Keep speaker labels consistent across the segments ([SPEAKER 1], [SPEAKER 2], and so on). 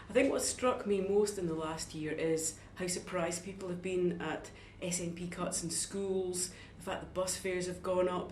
[SPEAKER 1] I think what struck me most in the last year is how surprised people have been at SNP cuts in schools, the fact that bus fares have gone up,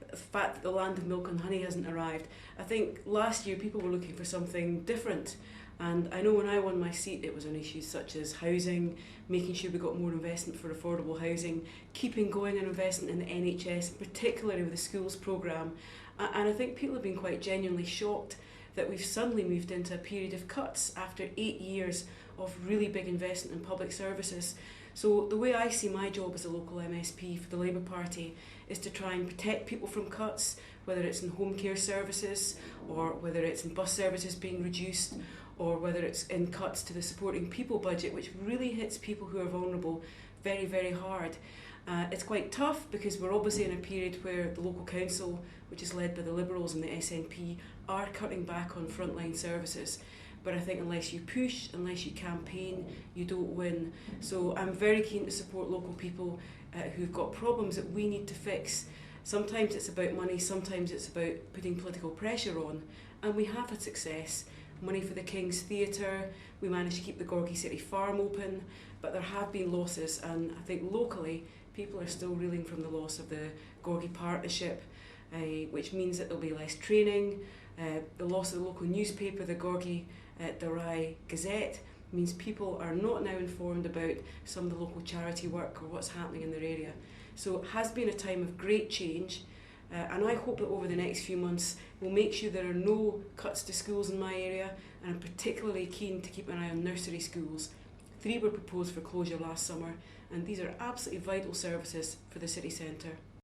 [SPEAKER 1] the fact that the land of milk and honey hasn't arrived. I think last year people were looking for something different, and I know when I won my seat it was on issues such as housing, making sure we got more investment for affordable housing, keeping going an investment in the NHS, particularly with the schools programme, and I think people have been quite genuinely shocked that we've suddenly moved into a period of cuts after 8 years of really big investment in public services. So the way I see my job as a local MSP for the Labour Party is to try and protect people from cuts, whether it's in home care services or whether it's in bus services being reduced or whether it's in cuts to the supporting people budget, which really hits people who are vulnerable very, very hard. It's quite tough because we're obviously in a period where the local council, which is led by the Liberals and the SNP, are cutting back on frontline services. But I think unless you push, unless you campaign, you don't win. So I'm very keen to support local people who've got problems that we need to fix. Sometimes it's about money, sometimes it's about putting political pressure on, and we have had success. Money for the King's Theatre, we managed to keep the Gorgie City Farm open, but there have been losses, and I think locally people are still reeling from the loss of the Gorgie Partnership, which means that there'll be less training. The loss of the local newspaper, the Gorgie Darai Gazette, means people are not now informed about some of the local charity work or what's happening in their area. So it has been a time of great change, and I hope that over the next few months we'll make sure there are no cuts to schools in my area, and I'm particularly keen to keep an eye on nursery schools. 3 were proposed for closure last summer, and these are absolutely vital services for the city centre.